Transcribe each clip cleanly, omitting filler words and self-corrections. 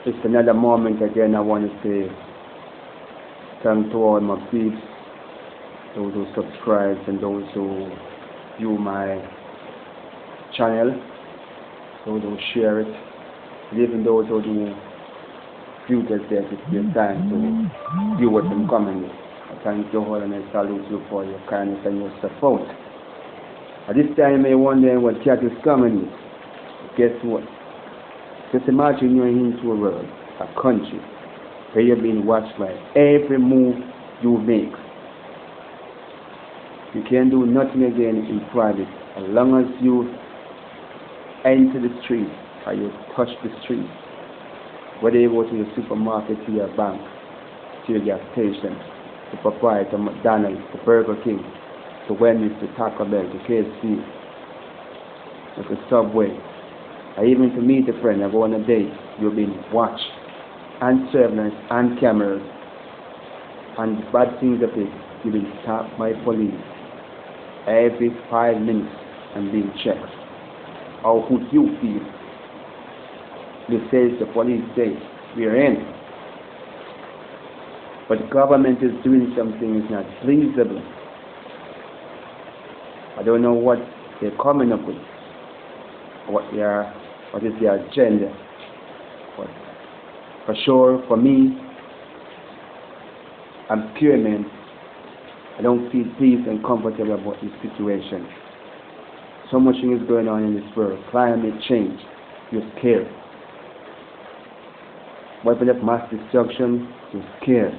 It's another moment again. I want to say thanks to all my peeps, those who subscribe and those who view my channel, those who share it, even those who do view it there, it's their time to view what I'm coming with. I thank you all and I salute you for your kindness and your support. At this time you may wonder what cat is coming with. Guess what? Just imagine you're into a world, a country, where you're being watched by every move you make. You can't do nothing again in private as long as you enter the street or you touch the street. Whether you go to your supermarket, to your bank, to your gas station, to Popeye, to McDonald's, to Burger King, to Wendy's, to Taco Bell, to KFC, to the Subway, or even to meet a friend and go on a date, you're being watched, and surveillance, and cameras, and bad things of it, you've been stopped by police every 5 minutes and being checked. How would you feel? You say the police say, we're in. But the government is doing something that's not pleasable. I don't know what they're coming up with, what is their agenda. But for sure, for me, I'm pure man. I don't feel peace and comfortable about this situation. So much thing is going on in this world. Climate change, you're scared. Weapon of mass destruction, you're scared.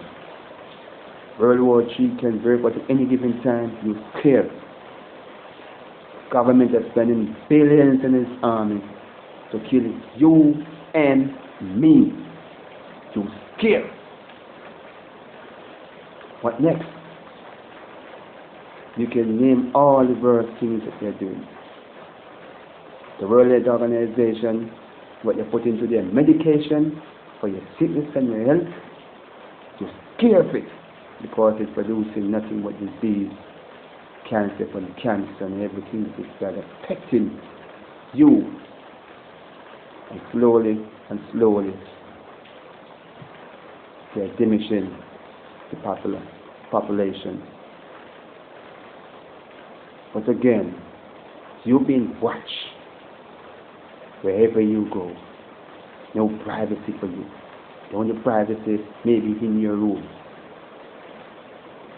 World War III can break out at any given time, you're scared. Government is spending billions in its army to kill you and me. You're scared. What next? You can name all the worst things that they're doing. The World Health Organization, what they put into their medication for your sickness and your health, you're scared of it because it's producing nothing but disease, cancer and cancer and everything that is affecting you. And slowly, they're diminishing the population. But again, you've been watched wherever you go. No privacy for you. The only privacy maybe in your room.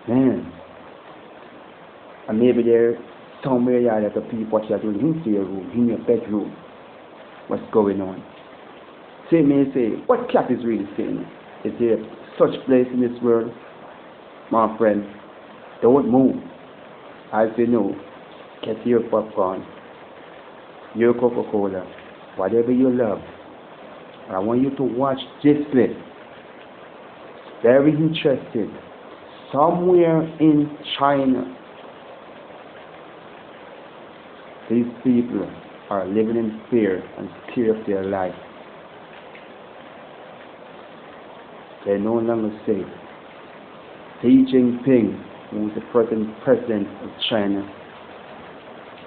Man. And maybe there somewhere you are that the people what you are doing into your room, in your bedroom. What's going on? So you may say, what cat is really saying? Is there such place in this world? My friend, don't move. As you know, get your popcorn, your Coca-Cola, whatever you love. I want you to watch this clip. Very interesting. Somewhere in China, these people are living in fear and scared of their life. They're no longer safe. Xi Jinping, who is the present president of China,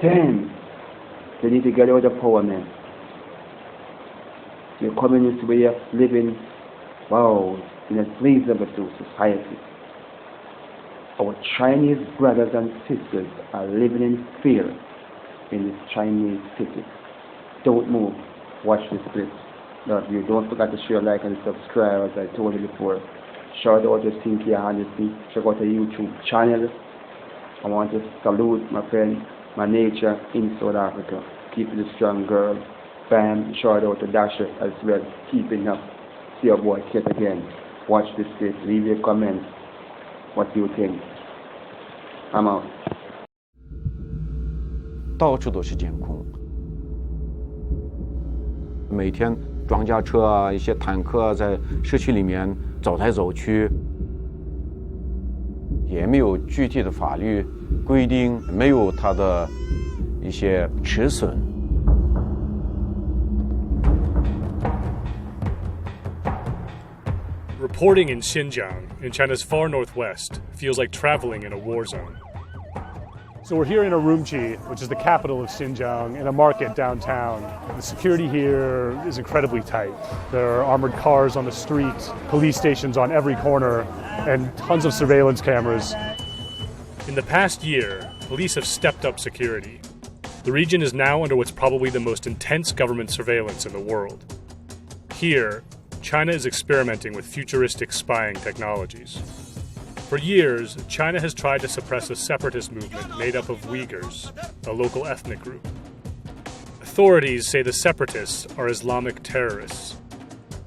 damn, they need to get out of power, man. The communist way of living, wow, in a pleasable to society. Our Chinese brothers and sisters are living in fear in this Chinese city. Don't move. Watch this clip. Love you. Don't forget to share, like, and subscribe, as I told you before. Shout out to Cynthia Honesty. Check out the YouTube channel. I want to salute my friend, my nature in South Africa. Keep it a strong girl. Bam. Shout out to Dasher as well. Keeping up. See your boy Kit again. Watch this clip. Leave your comments. What do you think? I'm out. 到处都是监控，每天装甲车啊，一些坦克啊，在市区里面走来走去，也没有具体的法律规定，没有它的一些尺寸。Reporting in Xinjiang, in China's far northwest, feels like traveling in a war zone. So we're here in Urumqi, which is the capital of Xinjiang, in a market downtown. The security here is incredibly tight. There are armored cars on the streets, police stations on every corner, and tons of surveillance cameras. In the past year, police have stepped up security. The region is now under what's probably the most intense government surveillance in the world. Here, China is experimenting with futuristic spying technologies. For years, China has tried to suppress a separatist movement made up of Uyghurs, a local ethnic group. Authorities say the separatists are Islamic terrorists.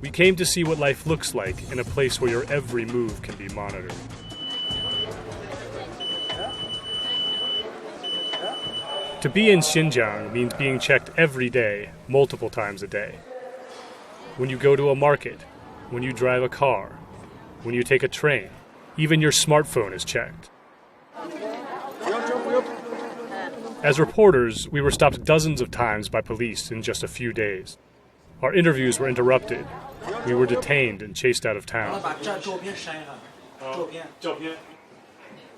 We came to see what life looks like in a place where your every move can be monitored. To be in Xinjiang means being checked every day, multiple times a day. When you go to a market, when you drive a car, when you take a train, even your smartphone is checked. As reporters, we were stopped dozens of times by police in just a few days. Our interviews were interrupted. We were detained and chased out of town.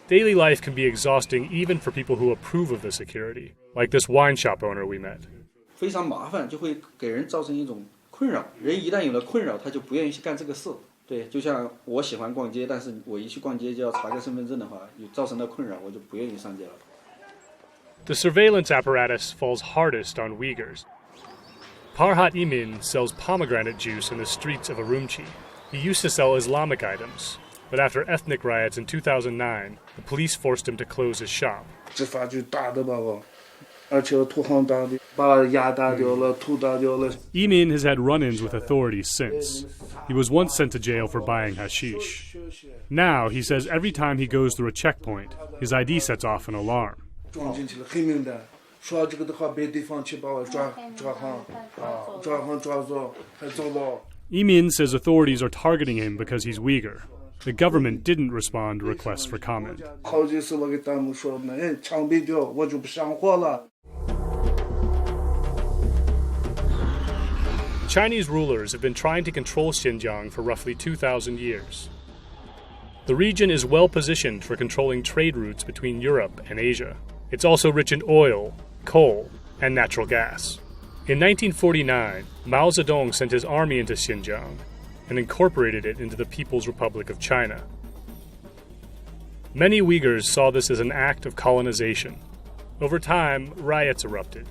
Daily life can be exhausting even for people who approve of the security, like this wine shop owner we met. 非常麻烦，就会给人造成一种困扰。人一旦有了困扰，他就不愿意去干这个事。对，就像我喜欢逛街，但是我一去逛街就要查个身份证的话，有造成的困扰，我就不愿意上街了。The surveillance apparatus falls hardest on Uyghurs. Parhat Imin sells pomegranate juice in the streets of Urumqi. He used to sell Islamic items, but after ethnic riots in 2009, the police forced him to close his shop. 执法局打的把我，而且土行打的，把牙打掉了，土打掉了。Imin has had run-ins with authorities since. He was once sent to jail for buying hashish. Now, he says every time he goes through a checkpoint, his ID sets off an alarm. 撞进去了，黑名单，说这个的话，别地方去把我抓走，还走了。Imin says authorities are targeting him because he's Uyghur. The government didn't respond to requests for comment. 好几次我给弹幕说呢，枪毙掉，我就不上火了。 Chinese rulers have been trying to control Xinjiang for roughly 2,000 years. The region is well positioned for controlling trade routes between Europe and Asia. It's also rich in oil, coal, and natural gas. In 1949, Mao Zedong sent his army into Xinjiang and incorporated it into the People's Republic of China. Many Uyghurs saw this as an act of colonization. Over time, riots erupted.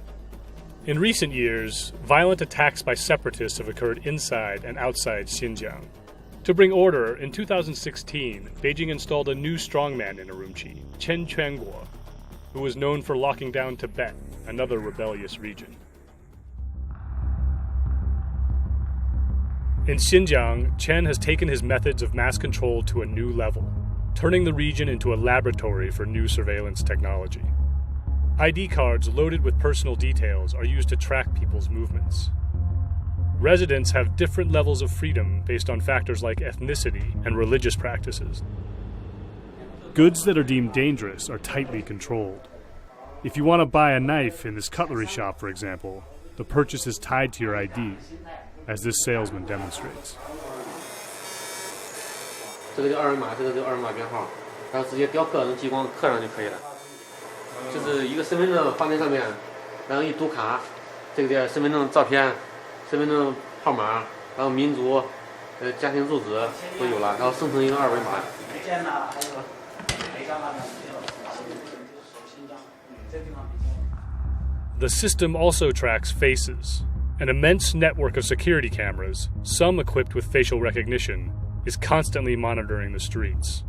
In recent years, violent attacks by separatists have occurred inside and outside Xinjiang. To bring order, in 2016, Beijing installed a new strongman in Urumqi, Chen Quanguo, who was known for locking down Tibet, another rebellious region. In Xinjiang, Chen has taken his methods of mass control to a new level, turning the region into a laboratory for new surveillance technology. ID cards loaded with personal details are used to track people's movements. Residents have different levels of freedom based on factors like ethnicity and religious practices. Goods that are deemed dangerous are tightly controlled. If you want to buy a knife in this cutlery shop, for example, the purchase is tied to your ID, as this salesman demonstrates. 这个叫二维码，这个叫二维码编号，然后直接雕刻能激光刻上就可以了。就是一个身份证画面上面，然后一读卡，这个叫身份证照片、身份证号码，然后民族、家庭住址都有了，然后生成一个二维码。 The system also tracks faces. An immense network of security cameras, some equipped with facial recognition, is constantly monitoring the streets.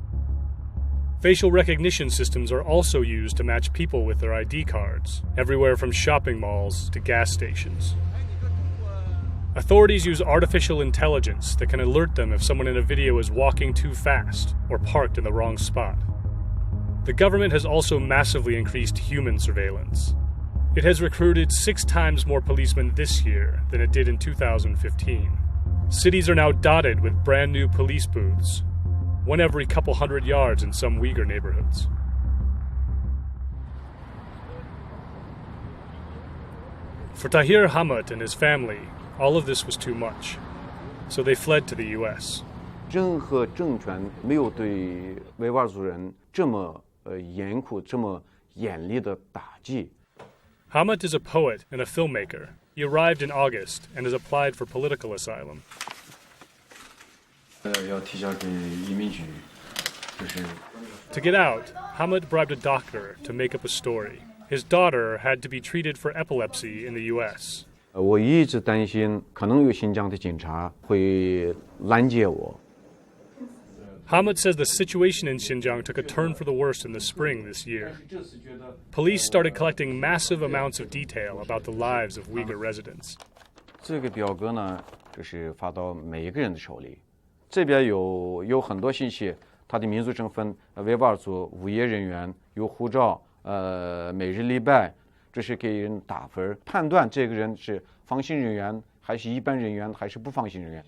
Facial recognition systems are also used to match people with their ID cards, everywhere from shopping malls to gas stations. Authorities use artificial intelligence that can alert them if someone in a video is walking too fast or parked in the wrong spot. The government has also massively increased human surveillance. It has recruited 6 times more policemen this year than it did in 2015. Cities are now dotted with brand new police booths, one every couple hundred yards in some Uyghur neighborhoods. For Tahir Hamad and his family, all of this was too much, so they fled to the U.S. 任何政权没有对维吾尔族人这么严酷、这么严厉的打击。Hamid is a poet and a filmmaker. He arrived in August and has applied for political asylum. 要提交给移民局，就是。To get out, Hamid bribed a doctor to make up a story. His daughter had to be treated for epilepsy in the U.S. 我一直担心，可能有新疆的警察会拦截我。Hamid says the situation in Xinjiang took a turn for the worse in the spring this year. Police started collecting massive amounts of detail about the lives of Uyghur residents. 这个表格呢，就是发到每一个人的手里。这边有很多信息，他的民族身份、维吾尔族、无业人员、有护照、每日礼拜，这是给人打分，判断这个人是放行人员还是一般人员还是不放行人员。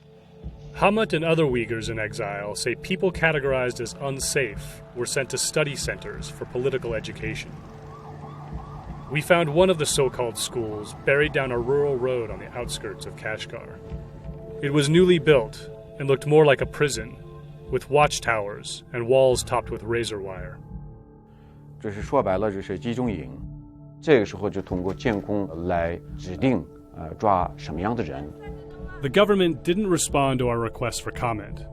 Hamid and other Uyghurs in exile say people categorized as unsafe were sent to study centers for political education. We found one of the so-called schools buried down a rural road on the outskirts of Kashgar. It was newly built and looked more like a prison, with watchtowers and walls topped with razor wire. 这是说白了，这是集中营。这个时候就通过监控来指定抓什么样的人。The government didn't respond to our request for comment,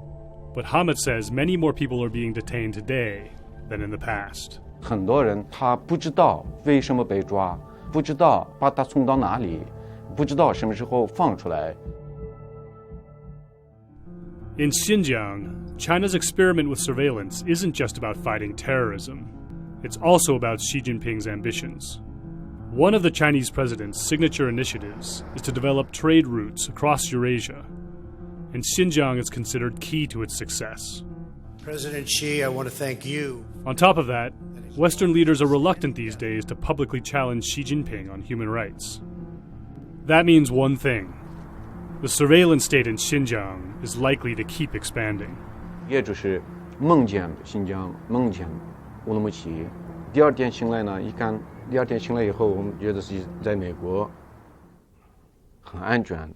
but Hamid says many more people are being detained today than in the past. 很多人他不知道为什么被抓，不知道把他送到哪里，不知道什么时候放出来。In Xinjiang, China's experiment with surveillance isn't just about fighting terrorism. It's also about Xi Jinping's ambitions. One of the Chinese president's signature initiatives is to develop trade routes across Eurasia, and Xinjiang is considered key to its success. President Xi, I want to thank you. On top of that, Western leaders are reluctant these days to publicly challenge Xi Jinping on human rights. That means one thing. The surveillance state in Xinjiang is likely to keep expanding. 也就是梦见新疆，梦见乌鲁木齐。第二天醒来呢，一看，第二天醒来以后，我们觉得是在美国，很安全。